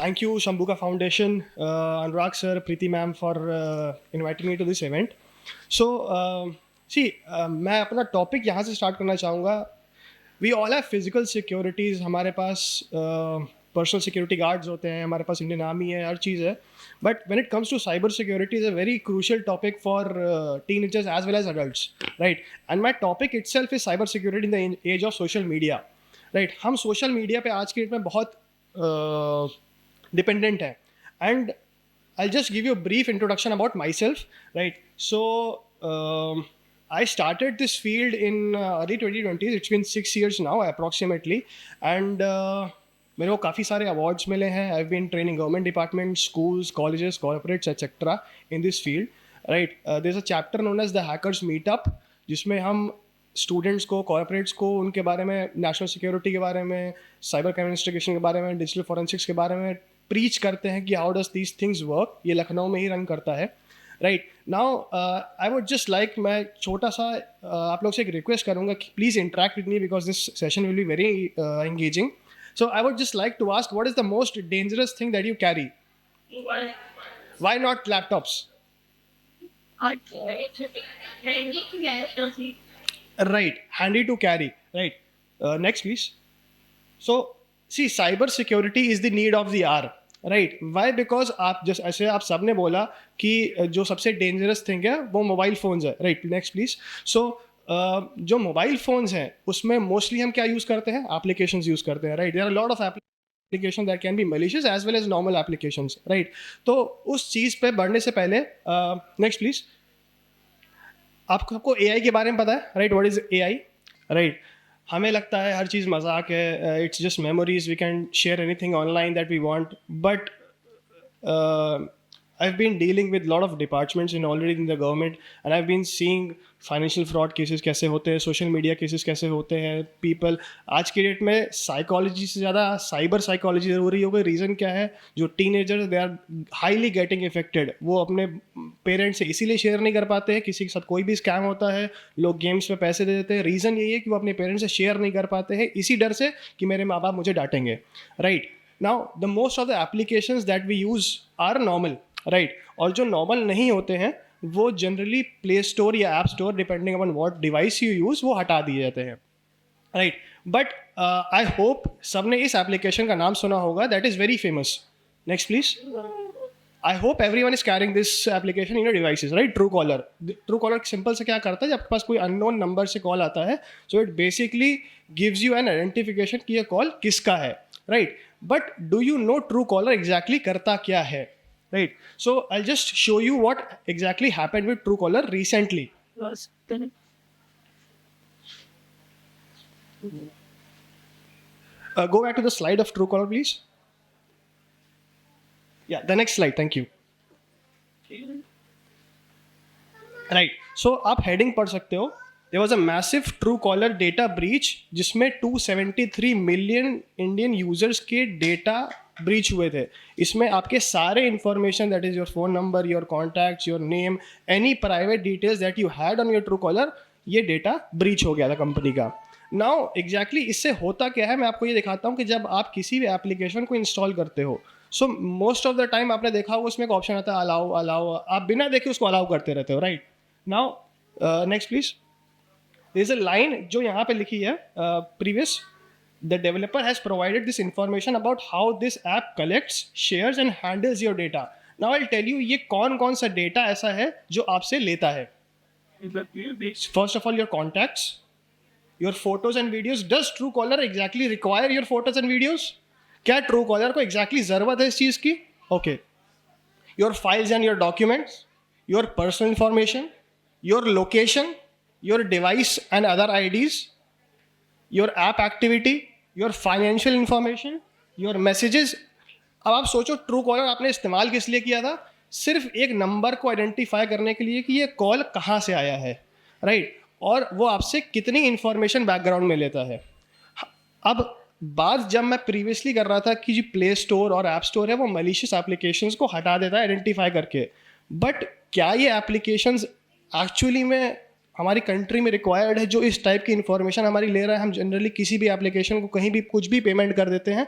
Thank you, Shambuka Foundation, Anurag sir, Preeti ma'am for inviting me to this event. So, मैं अपना topic यहाँ से start करना चाहूँगा. We all have physical securities. हमारे पास पर्सनल सिक्योरिटी गार्ड्स होते हैं, हमारे पास इंडियन आर्मी है, हर चीज़ है. But when it comes to cyber security is a very crucial topic for teenagers as well as adults, right. And my topic itself is cyber security in the age of social media, right. हम social media पे आज के date में बहुत dependent है. And I'll just give you a brief introduction about myself, right? So, I started this field in early 2020s. It's been 6 years now, approximately. And मेरे को काफ़ी सारे awards मिले हैं. I've been training government departments, schools, colleges, corporates, etc. in this field, right? There's a chapter known as the Hackers Meetup, जिसमें हम students को, corporates को, उनके बारे में, नेशनल सिक्योरिटी के बारे में, साइबर क्राइम इन्वेस्टिगेशन के बारे में, डिजिटल फॉरेंसिक्स के बारे में प्रीच करते हैं कि how does these things work. ये लखनऊ में ही रन करता है, right. Now I would just like, मैं छोटा सा आप लोग से एक रिक्वेस्ट करूँगा कि please interact with me because this session will be very engaging. So I would just like to ask, what is the most dangerous thing that you carry? Why not laptops? Right, handy to carry, right. Next please. So see, cyber security is the need of the hour, right. Why? Because आप जैसे ऐसे आप सब ने बोला कि जो सबसे डेंजरस थिंग है वो मोबाइल फ़ोन्स है, राइट. Next please. सो जो मोबाइल फ़ोन्स हैं उसमें मोस्टली हम क्या यूज़ करते हैं? एप्लीकेशंस यूज़ करते हैं, right. There are lot of application that can be malicious as well as normal applications, right. तो उस चीज़ पे बढ़ने से पहले नेक्स्ट प्लीज, आपको AI के बारे में पता है, right. What is AI, right. हमें लगता है हर चीज़ मजाक है, it's just memories, we can share anything online that we want. But I've been dealing with a lot of departments in the government, and I've been seeing financial fraud cases कैसे होते हैं, सोशल मीडिया केसेस कैसे होते हैं. People आज के date में psychology से ज़्यादा साइबर साइकोलॉजी ज़रूरी हो गई. रीज़न क्या है? जो teenagers, they are highly getting affected. वो अपने पेरेंट्स से इसीलिए शेयर नहीं कर पाते हैं. किसी के साथ कोई भी स्कैम होता है, लोग गेम्स में पैसे दे देते हैं. रीज़न यही है कि वो अपने पेरेंट्स से शेयर नहीं कर पाते हैं, इसी डर से कि मेरे माँ बाप मुझे डांटेंगे, right. Now the most of the applications that we use are normal, right. और जो नॉर्मल नहीं होते हैं वो जनरली प्ले स्टोर या app store, depending upon what device you use, वो हटा दिए जाते हैं, राइट. बट आई होप सबने इस एप्लीकेशन का नाम सुना होगा, that is very famous. Next please. I hope everyone is carrying this application in your devices, right. True collar. True collar simple से क्या करता है, जब आपके पास कोई अननोन नंबर से कॉल आता है, so it basically gives you N identification कि ये कॉल किसका है, right. But do you know true collar exactly करता क्या है, right? So I'll just show you what exactly happened with Truecaller recently. Go back to the slide of Truecaller, please. Yeah, the next slide. Thank you. Right. So आप heading पढ़ सकते हो. There was a massive Truecaller data breach जिसमें 273 million Indian users के data breach हुए थे. इसमें आपके सारे information, that is your phone number, your contacts, your name, any private details that you had on your true collar, ये data breach हो गया था कंपनी का. नाउ एग्जैक्टली इससे होता क्या है, मैं आपको ये दिखाता हूँ कि जब आप किसी भी एप्लीकेशन को इंस्टॉल करते हो, so most of the time आपने देखा होगा उसमें एक ऑप्शन आता है अलाउ अलाउ, आप बिना देखे उसको अलाउ करते रहते हो, right. Now next please. There is a line जो यहाँ पे लिखी है, previous, the developer has provided this information about how this app collects, shares and handles your data. Now I'll tell you ये कौन सा data ऐसा है जो आपसे लेता है. First of all, your contacts, your photos and videos. Does Truecaller exactly require your photos and videos? क्या Truecaller को exactly ज़रूरत है इस चीज़ की? Okay. Your files and your documents, your personal information, your location, your device and other IDs, your app activity, your financial information, your messages. अब आप सोचो true collar आपने इस्तेमाल किस लिए किया था? सिर्फ एक नंबर को आइडेंटिफाई करने के लिए कि ये कॉल कहाँ से आया है, राइट. और वो आपसे कितनी इंफॉर्मेशन बैकग्राउंड में लेता है. अब बात जब मैं प्रीवियसली कर रहा था कि जो प्ले स्टोर और ऐप स्टोर है वो मैलिशियस एप्लीकेशंस को हटा देता है आइडेंटिफाई करके, बट क्या ये एप्लीकेशंस एक्चुअली में हमारी कंट्री में रिक्वायर्ड है? जो इस टाइप की इन्फॉर्मेशन हमारी ले रहा है, हम जनरली किसी भी एप्लीकेशन को कहीं भी कुछ भी पेमेंट कर देते हैं,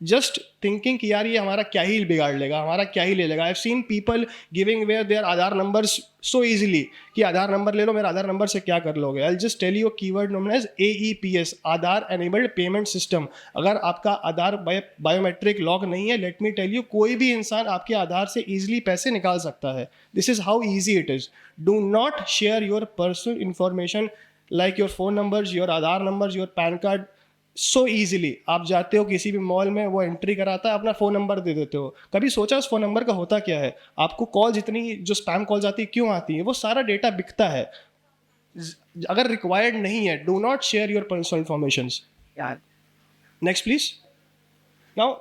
जस्ट थिंकिंग कि यार ये हमारा क्या ही बिगाड़ लेगा, हमारा क्या ही ले लेगा. I have seen people giving away their Aadhaar numbers so easily कि आधार नंबर ले लो, मेरा आधार नंबर से क्या कर लोगे. I will just tell you keyword known as AEPS, Aadhaar enabled payment system. अगर आपका आधार बायोमेट्रिक लॉक नहीं है, लेट मी टेल यू, कोई भी इंसान आपके आधार से इजीली पैसे निकाल सकता है. This is how easy it is. Do not share your personal information like your phone numbers, your Aadhaar numbers, your pan card so easily. आप जाते हो किसी भी मॉल में, वो एंट्री कराता है, अपना फ़ोन नंबर दे देते हो. कभी सोचा उस फ़ोन नंबर का होता क्या है? आपको कॉल जितनी जो स्पैम कॉल्स आती है क्यों आती है? वो सारा डेटा बिकता है. अगर रिक्वायर्ड नहीं है, do not share your personal information. यार नेक्स्ट प्लीज. नाउ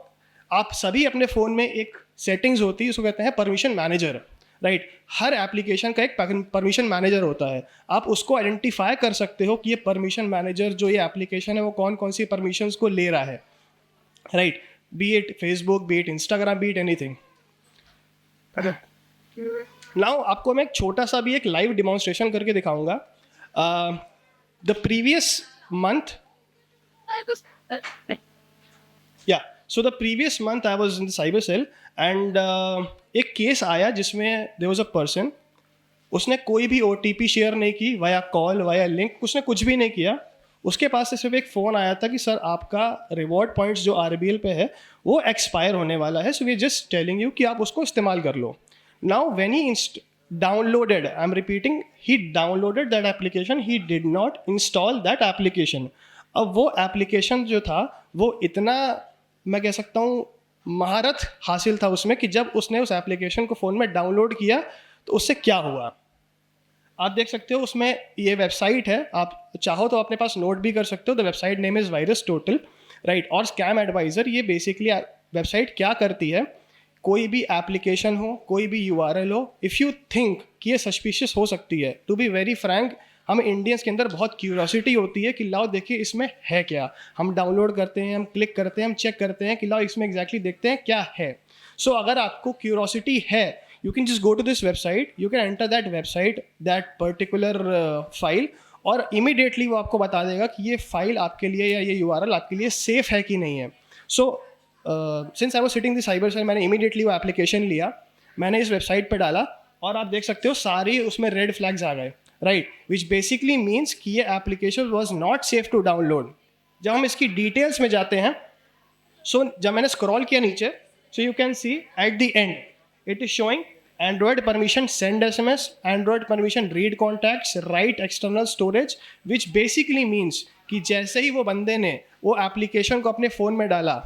आप सभी अपने फ़ोन में एक सेटिंग्स होती है, उसको कहते हैं परमिशन मैनेजर. राइट, हर एप्लीकेशन का एक परमिशन मैनेजर होता है. आप उसको आइडेंटिफाई कर सकते हो कि ये परमिशन मैनेजर जो ये एप्लीकेशन है वो कौन कौन सी परमिशंस को ले रहा है. Right, B it Facebook, B it Instagram, B it anything. Now आपको मैं एक छोटा सा भी एक लाइव डिमॉन्स्ट्रेशन करके दिखाऊंगा. द प्रीवियस मंथ, या so the previous month I was in the cyber cell and एक केस आया जिसमें देयर वाज अ पर्सन, उसने कोई भी OTP शेयर नहीं की वाया कॉल वाया लिंक, उसने कुछ भी नहीं किया. उसके पास से सिर्फ एक फ़ोन आया था कि सर आपका रिवॉर्ड पॉइंट्स जो RBL पे है वो एक्सपायर होने वाला है, so we just telling you कि आप उसको इस्तेमाल कर लो. Now when he downloaded, I am repeating, he downloaded that application, he did not install that application. अब वो एप्लीकेशन जो था वो इतना, मैं कह सकता हूँ, महारत हासिल था उसमें कि जब उसने उस एप्लीकेशन को फ़ोन में डाउनलोड किया तो उससे क्या हुआ आप देख सकते हो. उसमें ये वेबसाइट है, आप चाहो तो अपने पास नोट भी कर सकते हो. The website name is virus total. Right, और स्कैम एडवाइज़र. ये बेसिकली वेबसाइट क्या करती है, कोई भी एप्लीकेशन हो, कोई भी URL हो, इफ़ यू थिंक कि ये सस्पिशियस हो सकती है, टू बी वेरी फ्रैंक, हम इंडियंस के अंदर बहुत क्यूरियोसिटी होती है कि लाओ देखिए इसमें है क्या. हम डाउनलोड करते हैं, हम क्लिक करते हैं, हम चेक करते हैं कि लाओ इसमें एग्जैक्टली देखते हैं क्या है. सो अगर आपको क्यूरियोसिटी है, you can just go to this website, you can enter that website, that particular file, और immediately वो आपको बता देगा कि ये फाइल आपके लिए या ये URL आपके लिए सेफ है कि नहीं है. So since I was sitting the cyber cell, मैंने इमीडिएटली वो एप्लीकेशन लिया, मैंने इस वेबसाइट पे डाला और आप देख सकते हो सारी उसमें रेड फ्लैग्स आ गए. राइट, विच बेसिकली मीन्स कि ये application was not safe to download. जब हम इसकी डिटेल्स में जाते हैं, सो जब मैंने स्क्रॉल किया नीचे, so you can see at the end it is showing Android permission send SMS, Android permission read contacts, write external storage, which basically means कि जैसे ही वो बंदे ने वो एप्लीकेशन को अपने फ़ोन में डाला,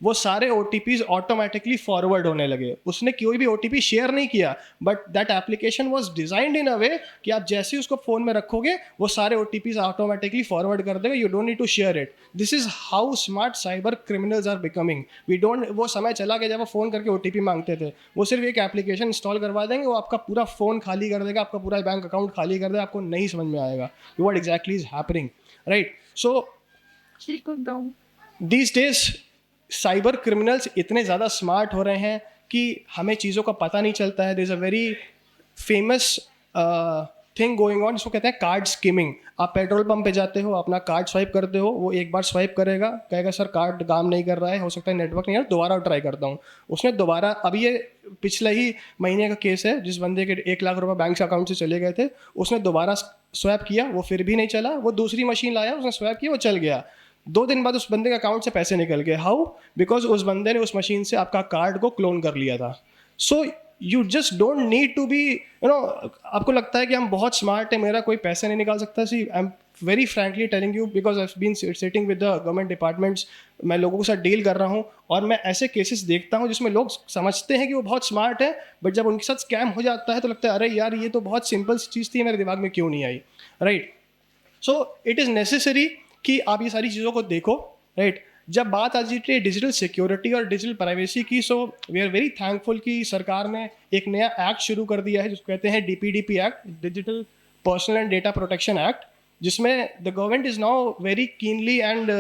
वो सारे OTPs ऑटोमेटिकली फॉरवर्ड होने लगे. उसने कोई भी OTP शेयर नहीं किया, but that application was designed in a way कि आप जैसे ही उसको फ़ोन में रखोगे वो सारे OTPs ऑटोमेटिकली फॉरवर्ड कर देगा. You don't need to share it. This is how smart cyber criminals are becoming. We don't, वो समय चला गया जब वो फ़ोन करके OTP मांगते थे. वो सिर्फ एक एप्लीकेशन इंस्टॉल करवा देंगे, वो आपका पूरा फ़ोन खाली कर देगा, आपका पूरा बैंक अकाउंट खाली कर देगा, आपको नहीं समझ में आएगा what exactly is happening. Right, so these days cyber criminals इतने ज़्यादा स्मार्ट हो रहे हैं कि हमें चीज़ों का पता नहीं चलता है. There is a very famous thing going on, जिसको कहते हैं कार्ड स्किमिंग. आप पेट्रोल पंप पे जाते हो, अपना कार्ड स्वाइप करते हो, वो एक बार स्वाइप करेगा, कहेगा सर कार्ड काम नहीं कर रहा है, हो सकता है नेटवर्क नहीं है, दोबारा ट्राई करता हूँ. उसने दोबारा, अभी ये पिछले ही महीने का केस है, जिस बंदे के 1 लाख रुपये बैंक अकाउंट से चले गए थे, उसने दोबारा स्वैप किया, वो फिर भी नहीं चला, वो दूसरी मशीन लाया, उसने स्वैप किया, वो चल गया. 2 दिन बाद उस बंदे के अकाउंट से पैसे निकल गए. हाउ? बिकॉज उस बंदे ने उस मशीन से आपका कार्ड को क्लोन कर लिया था. So you just don't need to be, you know, आपको लगता है कि हम बहुत स्मार्ट है, मेरा कोई पैसे नहीं निकाल सकता. See I am very frankly telling you, because I been sitting with the government departments, मैं लोगों के साथ डील कर रहा हूँ और मैं ऐसे केसेस देखता हूँ जिसमें लोग समझते हैं कि वो बहुत स्मार्ट है, बट जब उनके साथ स्कैम हो जाता है तो लगता है अरे यार ये तो बहुत सिंपल सी चीज़ थी, मेरे दिमाग में क्यों नहीं आई. Right, so it is necessary कि आप ये सारी चीज़ों को देखो. राइट, जब बात आ जाती है डिजिटल सिक्योरिटी और डिजिटल प्राइवेसी की, so we are very thankful कि सरकार ने एक नया एक्ट शुरू कर दिया है जिसको कहते हैं DPDP act, digital personal and data protection act, जिसमें the government is now very keenly and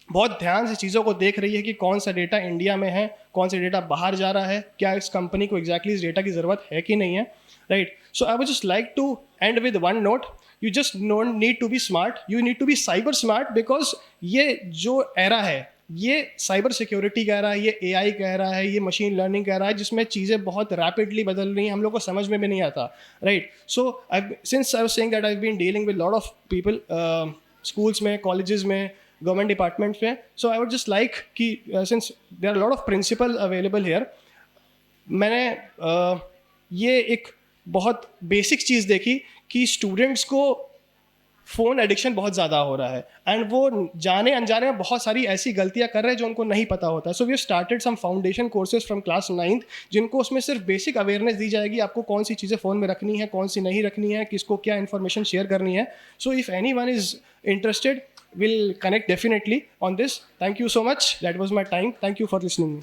बहुत ध्यान से चीज़ों को देख रही है कि कौन सा डेटा इंडिया में है, कौन सा डेटा बाहर जा रहा है, क्या इस कंपनी को एग्जैक्टली इस डेटा की ज़रूरत है कि नहीं है. Right, so I would just like to end with one note. You just don't need to be smart, you need to be cyber smart, because ये जो एरा है ये साइबर सिक्योरिटी कह रहा है, ये एआई कह रहा है, ये मशीन लर्निंग कह रहा है, जिसमें चीज़ें बहुत रैपिडली बदल रही हैं, हम लोग को समझ में भी नहीं आता, right? So since I was saying that I have been dealing with lot of people schools में, कॉलेजेस में, गवर्नमेंट डिपार्टमेंट्स में, so I would just like कि since there are lot of principal available here, मैंने ये एक बहुत basic चीज़ देखी कि स्टूडेंट्स को फ़ोन एडिक्शन बहुत ज़्यादा हो रहा है, एंड वो जाने अनजाने में बहुत सारी ऐसी गलतियां कर रहे हैं जो उनको नहीं पता होता है. So we started some foundation courses from class 9th, जिनको उसमें सिर्फ बेसिक अवेयरनेस दी जाएगी, आपको कौन सी चीज़ें फ़ोन में रखनी है, कौन सी नहीं रखनी है, किसको क्या इन्फॉर्मेशन शेयर करनी है. So if any one is interested, we'll connect definitely on this. Thank you so much. That was my time. Thank you for listening.